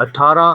18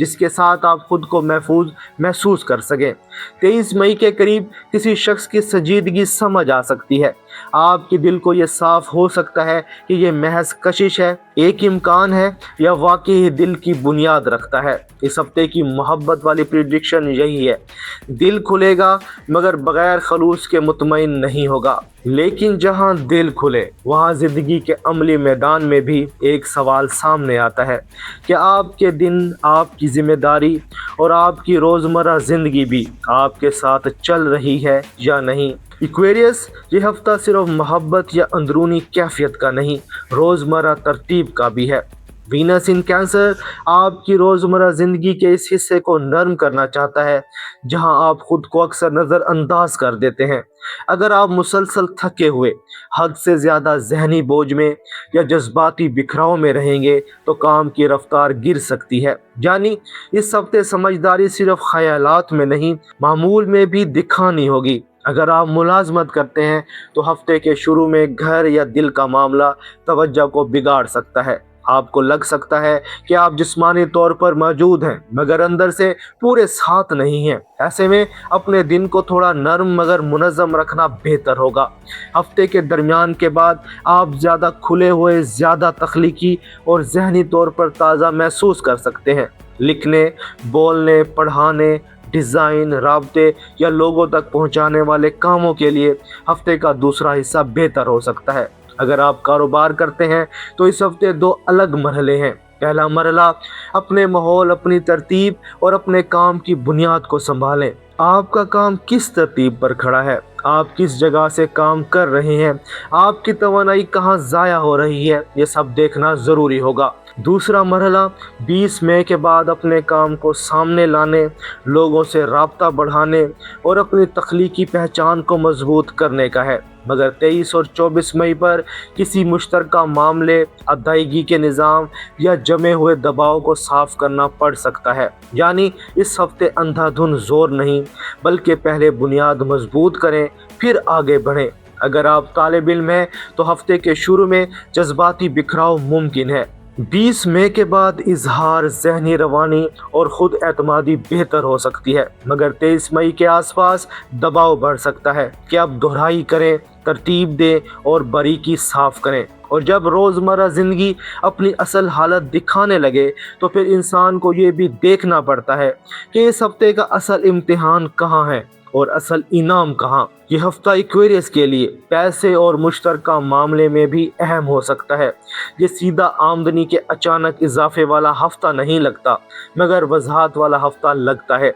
جس کے ساتھ آپ خود کو محفوظ محسوس کر سکیں۔ 23 مئی کے قریب کسی شخص کی سنجیدگی سمجھ آ سکتی ہے۔ آپ کے دل کو یہ صاف ہو سکتا ہے کہ یہ محض کشش ہے، ایک امکان ہے، یا واقعی دل کی بنیاد رکھتا ہے۔ اس ہفتے کی محبت والی پریڈکشن یہی ہے: دل کھلے گا مگر بغیر خلوص کے مطمئن نہیں ہوگا۔ لیکن جہاں دل کھلے وہاں زندگی کے عملی میدان میں بھی ایک سوال سامنے آتا ہے کہ آپ کے دن، آپ کی ذمہ داری اور آپ کی روزمرہ زندگی بھی آپ کے ساتھ چل رہی ہے یا نہیں۔ ایکویریس، یہ ہفتہ صرف محبت یا اندرونی کیفیت کا نہیں، روزمرہ ترتیب کا بھی ہے۔ وینس ان کینسر آپ کی روزمرہ زندگی کے اس حصے کو نرم کرنا چاہتا ہے جہاں آپ خود کو اکثر نظر انداز کر دیتے ہیں۔ اگر آپ مسلسل تھکے ہوئے، حد سے زیادہ ذہنی بوجھ میں یا جذباتی بکھراؤ میں رہیں گے تو کام کی رفتار گر سکتی ہے۔ یعنی اس ہفتے سمجھداری صرف خیالات میں نہیں، معمول میں بھی دکھانی ہوگی۔ اگر آپ ملازمت کرتے ہیں تو ہفتے کے شروع میں گھر یا دل کا معاملہ توجہ کو بگاڑ سکتا ہے۔ آپ کو لگ سکتا ہے کہ آپ جسمانی طور پر موجود ہیں مگر اندر سے پورے ساتھ نہیں ہیں۔ ایسے میں اپنے دن کو تھوڑا نرم مگر منظم رکھنا بہتر ہوگا۔ ہفتے کے درمیان کے بعد آپ زیادہ کھلے ہوئے، زیادہ تخلیقی اور ذہنی طور پر تازہ محسوس کر سکتے ہیں۔ لکھنے، بولنے، پڑھانے، ڈیزائن، رابطے یا لوگوں تک پہنچانے والے کاموں کے لیے ہفتے کا دوسرا حصہ بہتر ہو سکتا ہے۔ اگر آپ کاروبار کرتے ہیں تو اس ہفتے 2 الگ مرحلے ہیں۔ پہلا مرحلہ، اپنے ماحول، اپنی ترتیب اور اپنے کام کی بنیاد کو سنبھالیں۔ آپ کا کام کس ترتیب پر کھڑا ہے؟ آپ کس جگہ سے کام کر رہے ہیں؟ آپ کی توانائی کہاں ضائع ہو رہی ہے؟ یہ سب دیکھنا ضروری ہوگا۔ دوسرا مرحلہ 20 مئی کے بعد اپنے کام کو سامنے لانے، لوگوں سے رابطہ بڑھانے اور اپنی تخلیقی پہچان کو مضبوط کرنے کا ہے۔ مگر 23 اور 24 مئی پر کسی مشترکہ معاملے، ادائیگی کے نظام یا جمے ہوئے دباؤ کو صاف کرنا پڑ سکتا ہے۔ یعنی اس ہفتے اندھا دھند زور نہیں، بلکہ پہلے بنیاد مضبوط کریں پھر آگے بڑھیں۔ اگر آپ طالب علم ہیں تو ہفتے کے شروع میں جذباتی بکھراؤ ممکن ہے۔ 20 مئی کے بعد اظہار، ذہنی روانی اور خود اعتمادی بہتر ہو سکتی ہے، مگر 23 مئی کے آس پاس دباؤ بڑھ سکتا ہے کہ آپ دہرائی کریں، ترتیب دیں اور باریکی صاف کریں۔ اور جب روزمرہ زندگی اپنی اصل حالت دکھانے لگے تو پھر انسان کو یہ بھی دیکھنا پڑتا ہے کہ اس ہفتے کا اصل امتحان کہاں ہے اور اصل انعام کہاں۔ یہ ہفتہ ایکویریس کے لیے پیسے اور مشترکہ معاملے میں بھی اہم ہو سکتا ہے۔ یہ سیدھا آمدنی کے اچانک اضافے والا ہفتہ نہیں لگتا، مگر وضاحت والا ہفتہ لگتا ہے۔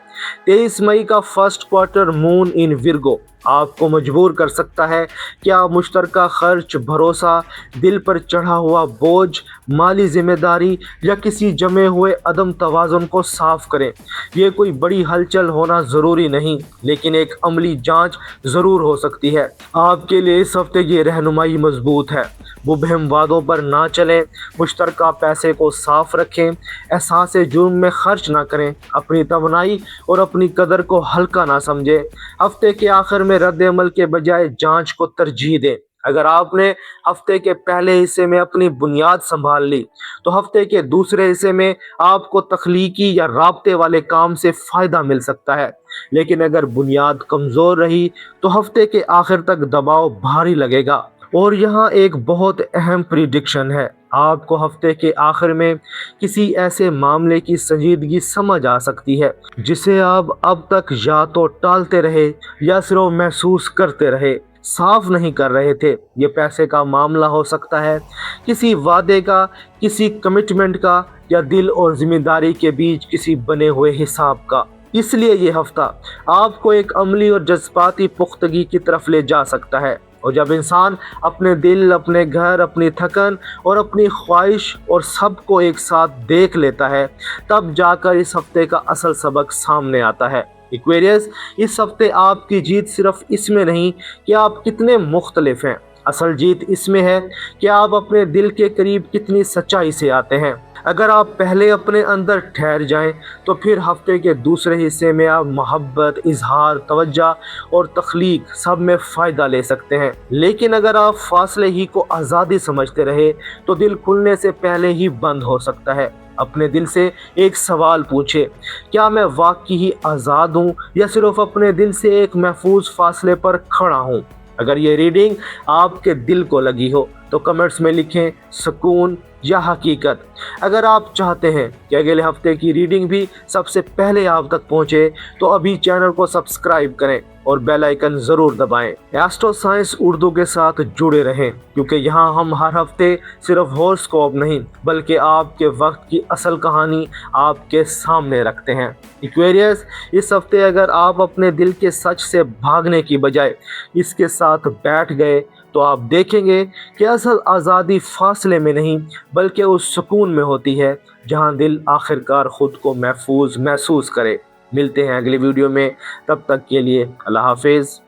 23 مئی کا فرسٹ کوارٹر مون ان ورگو آپ کو مجبور کر سکتا ہے کہ آپ مشترکہ خرچ، بھروسہ، دل پر چڑھا ہوا بوجھ، مالی ذمہ داری یا کسی جمے ہوئے عدم توازن کو صاف کریں۔ یہ کوئی بڑی ہلچل ہونا ضروری نہیں، لیکن ایک عملی جانچ ضرور ہو سکتی ہے۔ آپ کے لیے اس ہفتے یہ رہنمائی مضبوط ہے: مبہم وعدوں پر نہ چلیں، مشترکہ پیسے کو صاف رکھیں، احساس جرم میں خرچ نہ کریں، اپنی توانائی اور اپنی قدر کو ہلکا نہ سمجھیں۔ ہفتے کے آخر میں رد عمل کے بجائے جانچ کو ترجیح دیں۔ اگر آپ نے ہفتے کے پہلے حصے میں اپنی بنیاد سنبھال لی تو ہفتے کے دوسرے حصے میں آپ کو تخلیقی یا رابطے والے کام سے فائدہ مل سکتا ہے۔ لیکن اگر بنیاد کمزور رہی تو ہفتے کے آخر تک دباؤ بھاری لگے گا۔ اور یہاں ایک بہت اہم پریڈکشن ہے: آپ کو ہفتے کے آخر میں کسی ایسے معاملے کی سنجیدگی سمجھ آ سکتی ہے جسے آپ اب تک یا تو ٹالتے رہے یا صرف محسوس کرتے رہے، صاف نہیں کر رہے تھے۔ یہ پیسے کا معاملہ ہو سکتا ہے، کسی وعدے کا، کسی کمٹمنٹ کا، یا دل اور ذمہ داری کے بیچ کسی بنے ہوئے حساب کا۔ اس لیے یہ ہفتہ آپ کو ایک عملی اور جذباتی پختگی کی طرف لے جا سکتا ہے۔ اور جب انسان اپنے دل، اپنے گھر، اپنی تھکن اور اپنی خواہش اور سب کو ایک ساتھ دیکھ لیتا ہے، تب جا کر اس ہفتے کا اصل سبق سامنے آتا ہے۔ ایکویریس، اس ہفتے آپ کی جیت صرف اس میں نہیں کہ آپ کتنے مختلف ہیں، اصل جیت اس میں ہے کہ آپ اپنے دل کے قریب کتنی سچائی سے آتے ہیں۔ اگر آپ پہلے اپنے اندر ٹھہر جائیں تو پھر ہفتے کے دوسرے حصے میں آپ محبت، اظہار، توجہ اور تخلیق سب میں فائدہ لے سکتے ہیں۔ لیکن اگر آپ فاصلے ہی کو آزادی سمجھتے رہے تو دل کھلنے سے پہلے ہی بند ہو سکتا ہے۔ اپنے دل سے ایک سوال پوچھے، کیا میں واقعی ہی آزاد ہوں یا صرف اپنے دل سے ایک محفوظ فاصلے پر کھڑا ہوں؟ اگر یہ ریڈنگ آپ کے دل کو لگی ہو تو کمنٹس میں لکھیں سکون یا حقیقت۔ اگر آپ چاہتے ہیں کہ اگلے ہفتے کی ریڈنگ بھی سب سے پہلے آپ تک پہنچے تو ابھی چینل کو سبسکرائب کریں اور بیل آئیکن ضرور دبائیں۔ ایسٹرو سائنس اردو کے ساتھ جڑے رہیں، کیونکہ یہاں ہم ہر ہفتے صرف ہوراسکوپ نہیں بلکہ آپ کے وقت کی اصل کہانی آپ کے سامنے رکھتے ہیں۔ ایکویریس، اس ہفتے اگر آپ اپنے دل کے سچ سے بھاگنے کی بجائے اس کے ساتھ بیٹھ گئے تو آپ دیکھیں گے کہ اصل آزادی فاصلے میں نہیں بلکہ اس سکون میں ہوتی ہے جہاں دل آخرکار خود کو محفوظ محسوس کرے۔ ملتے ہیں اگلی ویڈیو میں، تب تک کے لیے اللہ حافظ۔